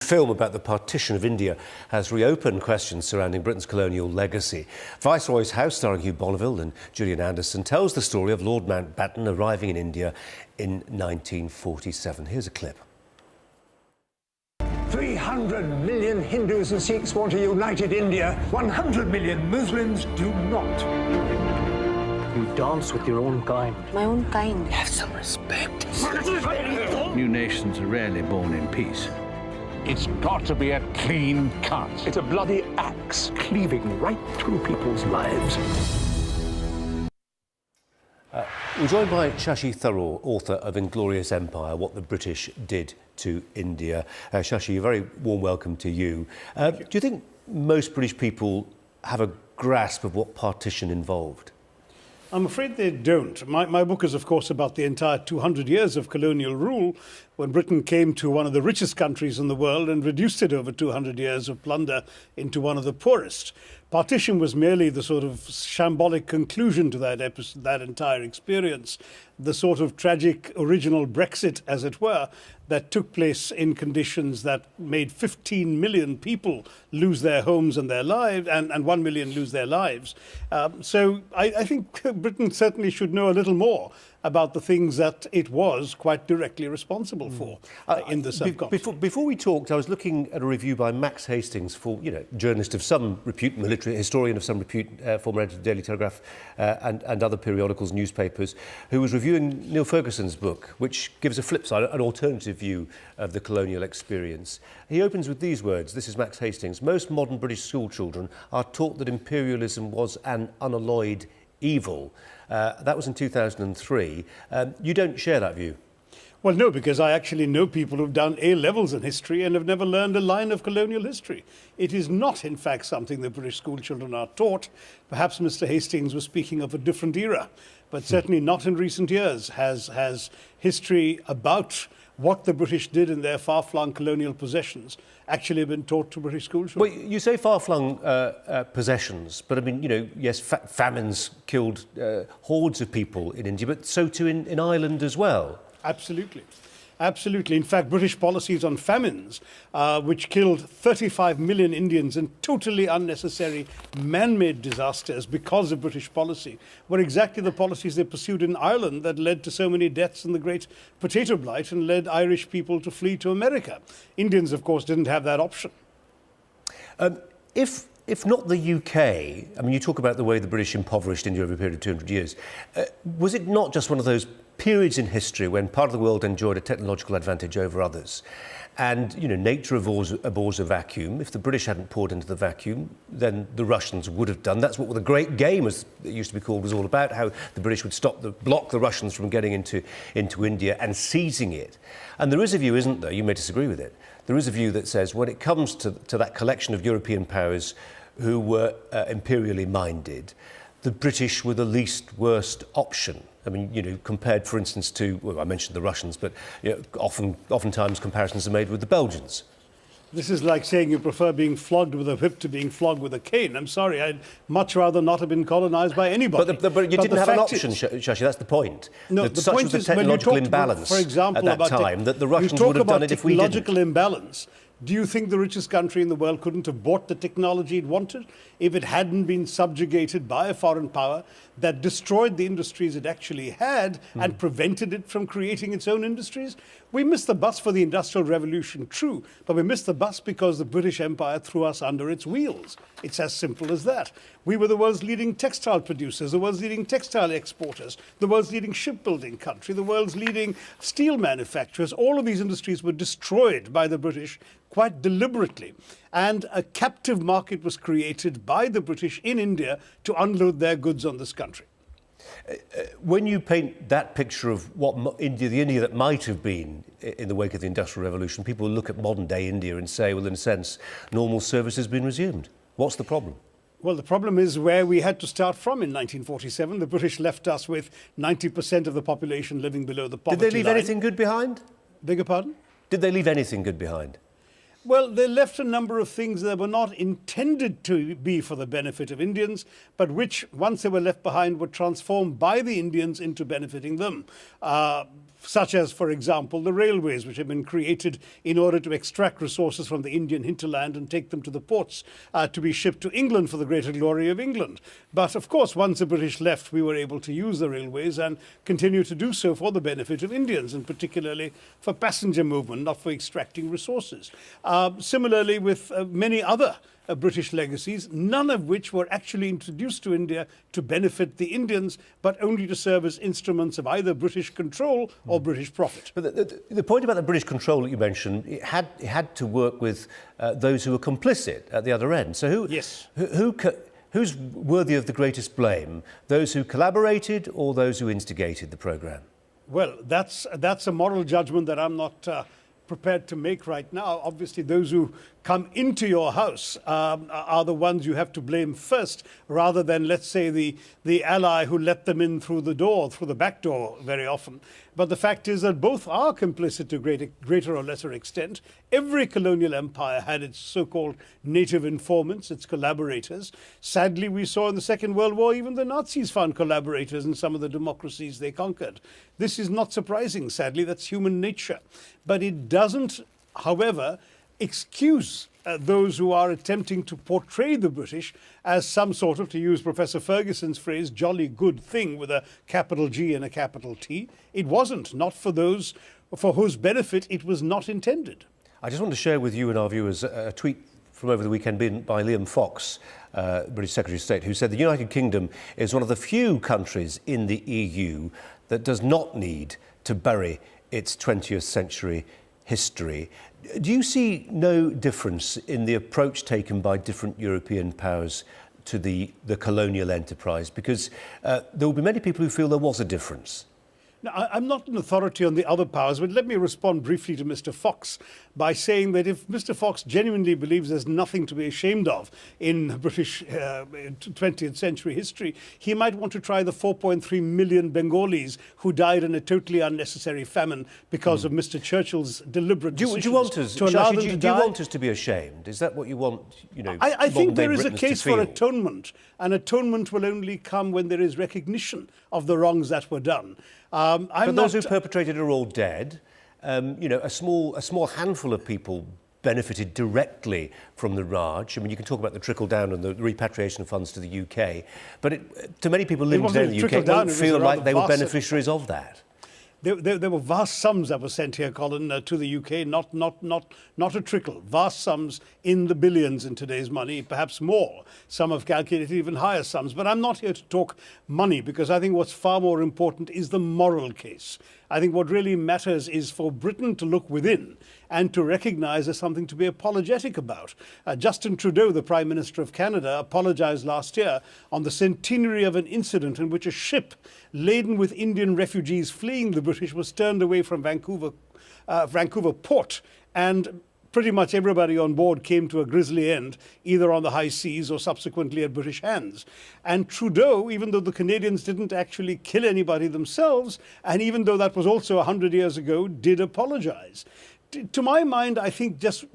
Film about the Partition of India has reopened questions surrounding Britain's colonial legacy. Viceroy's House, starring Hugh Bonneville and Gillian Anderson, tells the story of Lord Mountbatten arriving in India in 1947. Here's a clip. 300 million Hindus and Sikhs want a united India. 100 million Muslims do not. You dance with your own kind. My own kind. Have some respect. New nations are rarely born in peace. It's got to be a clean cut. It's a bloody axe cleaving right through people's lives. We're joined by Shashi Tharoor, author of Inglorious Empire, What the British Did to India. Shashi, a very warm welcome to you. Do you think most British people have a grasp of what partition involved? I'm afraid they don't. My book is, of course, about the entire 200 years of colonial rule, when Britain came to one of the richest countries in the world and reduced it over 200 years of plunder into one of the poorest. Partition was merely the sort of shambolic conclusion to that entire experience, the sort of tragic original Brexit, as it were, that took place in conditions that made 15 million people lose their homes and their lives, and 1 million lose their lives. So I think Britain certainly should know a little more about the things that it was quite directly responsible for in the subcontinent. Before we talked, I was looking at a review by Max Hastings, journalist of some repute, military historian of some repute, former editor of the Daily Telegraph and other periodicals, newspapers, who was reviewing Neil Ferguson's book, which gives a flip side, an alternative view of the colonial experience. He opens with these words, this is Max Hastings: most modern British school children are taught that imperialism was an unalloyed evil. That was in 2003. You don't share that view? Well, no, because I actually know people who've done A-levels in history and have never learned a line of colonial history. It is not, in fact, something that British school children are taught. Perhaps Mr. Hastings was speaking of a different era, but certainly not in recent years has history about what the British did in their far-flung colonial possessions actually been taught to British school children. Well, you say far-flung possessions, but I mean, yes, famines killed hordes of people in India, but so too in Ireland as well. Absolutely. Absolutely. In fact, British policies on famines, which killed 35 million Indians in totally unnecessary man-made disasters because of British policy, were exactly the policies they pursued in Ireland that led to so many deaths in the Great Potato Blight and led Irish people to flee to America. Indians, of course, didn't have that option. If not the UK, I mean, you talk about the way the British impoverished India over a period of 200 years. Was it not just one of those periods in history when part of the world enjoyed a technological advantage over others? And, nature abhors a vacuum. If the British hadn't poured into the vacuum, then the Russians would have done. That's what the Great Game, as it used to be called, was all about, how the British would block the Russians from getting into India and seizing it. And there is a view, isn't there? You may disagree with it. There is a view that says when it comes to that collection of European powers who were imperially minded, the British were the least worst option. I mean, compared, for instance, to, well, I mentioned the Russians, but oftentimes comparisons are made with the Belgians. This is like saying you prefer being flogged with a whip to being flogged with a cane. I'm sorry, I'd much rather not have been colonised by anybody. But you didn't have an option, Shashi, that's the point. No, the point is, when you talk imbalance, for example, at that time, that the Russians would have done it if we didn't. Technological imbalance. Do you think the richest country in the world couldn't have bought the technology it wanted if it hadn't been subjugated by a foreign power that destroyed the industries it actually had and prevented it from creating its own industries? We missed the bus for the Industrial Revolution, true, but we missed the bus because the British Empire threw us under its wheels. It's as simple as that. We were the world's leading textile producers, the world's leading textile exporters, the world's leading shipbuilding country, the world's leading steel manufacturers. All of these industries were destroyed by the British quite deliberately. And a captive market was created by the British in India to unload their goods on this country. When you paint that picture of what the India that might have been in the wake of the Industrial Revolution, people look at modern-day India and say, well, in a sense, normal service has been resumed. What's the problem? Well, the problem is where we had to start from in 1947. The British left us with 90% of the population living below the poverty line. Did they leave anything good behind? Beg your pardon? Did they leave anything good behind? Well, they left a number of things that were not intended to be for the benefit of Indians, but which, once they were left behind, were transformed by the Indians into benefiting them. Such as, for example, the railways, which have been created in order to extract resources from the Indian hinterland and take them to the ports to be shipped to England for the greater glory of England. But of course, once the British left, we were able to use the railways and continue to do so for the benefit of Indians, and particularly for passenger movement, not for extracting resources. Similarly, with many other British legacies, none of which were actually introduced to India to benefit the Indians, but only to serve as instruments of either British control or British profit. But the point about the British control that you mentioned, it had to work with those who were complicit at the other end. So who's worthy of the greatest blame? Those who collaborated or those who instigated the programme? Well, that's a moral judgment that I'm not prepared to make right now. Obviously, those who come into your house are the ones you have to blame first, rather than, let's say, the ally who let them in through the door, through the back door very often. But the fact is that both are complicit to greater or lesser extent. Every colonial empire had its so-called native informants, its collaborators. Sadly, we saw in the Second World War, even the Nazis found collaborators in some of the democracies they conquered. This is not surprising, sadly. That's human nature. But it doesn't, however, excuse those who are attempting to portray the British as some sort of, to use Professor Ferguson's phrase, jolly good thing with a capital G and a capital T. It wasn't, not for those for whose benefit it was not intended. I just want to share with you and our viewers a tweet from over the weekend by Liam Fox, British Secretary of State, who said the United Kingdom is one of the few countries in the EU that does not need to bury its 20th century history. Do you see no difference in the approach taken by different European powers to the colonial enterprise? Because there will be many people who feel there was a difference. Now, I'm not an authority on the other powers, but let me respond briefly to Mr. Fox by saying that if Mr. Fox genuinely believes there's nothing to be ashamed of in British 20th century history, he might want to try the 4.3 million Bengalis who died in a totally unnecessary famine because of Mr. Churchill's deliberate decisions do you want us to allow them to do die. you want us to be ashamed? Is that what you want? You know, I think there is a Britons case to for feel? atonement, and atonement will only come when there is recognition of the wrongs that were done. But those who perpetrated are all dead. You know, a small handful of people benefited directly from the Raj. I mean, you can talk about the trickle down and the repatriation of funds to the UK, but to many people living today in the UK don't feel like they were beneficiaries of that. There were vast sums that were sent here, Colin, to the UK, not a trickle. Vast sums in the billions in today's money, perhaps more. Some have calculated even higher sums. But I'm not here to talk money, because I think what's far more important is the moral case. I think what really matters is for Britain to look within and to recognise there's something to be apologetic about. Justin Trudeau, the Prime Minister of Canada, apologised last year on the centenary of an incident in which a ship laden with Indian refugees fleeing the British was turned away from Vancouver port, and pretty much everybody on board came to a grisly end, either on the high seas or subsequently at British hands. And Trudeau, even though the Canadians didn't actually kill anybody themselves, and even though that was also 100 years ago, did apologise. To my mind, I think just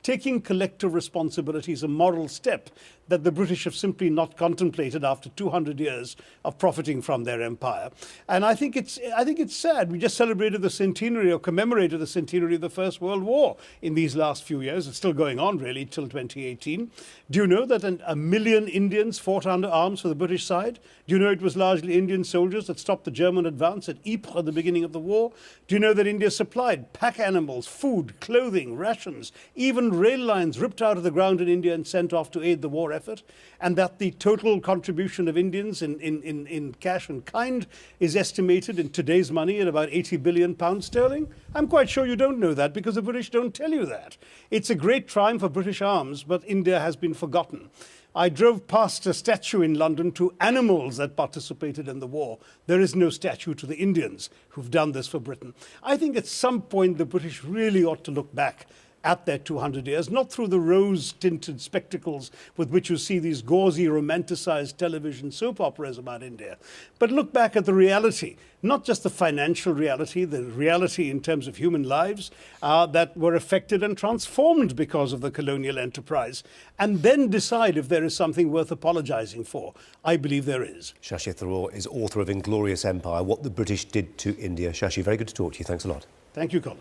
taking collective responsibility is a moral step that the British have simply not contemplated after 200 years of profiting from their empire. And I think it's sad. We just celebrated the centenary, or commemorated the centenary of the First World War in these last few years. It's still going on, really, till 2018. Do you know that a million Indians fought under arms for the British side? Do you know it was largely Indian soldiers that stopped the German advance at Ypres at the beginning of the war? Do you know that India supplied pack animals, food, clothing, rations, even rail lines ripped out of the ground in India and sent off to aid the war effort? And that the total contribution of Indians in cash and kind is estimated in today's money at about 80 billion pounds sterling? I'm quite sure you don't know that, because the British don't tell you that. It's a great triumph for British arms, but India has been forgotten. I drove past a statue in London to animals that participated in the war. There is no statue to the Indians who've done this for Britain. I think at some point the British really ought to look back at their 200 years, not through the rose-tinted spectacles with which you see these gauzy, romanticized television soap operas about India, but look back at the reality, not just the financial reality, the reality in terms of human lives that were affected and transformed because of the colonial enterprise, and then decide if there is something worth apologizing for. I believe there is. Shashi Tharoor is author of Inglorious Empire, What the British Did to India. Shashi, very good to talk to you. Thanks a lot. Thank you, Colin.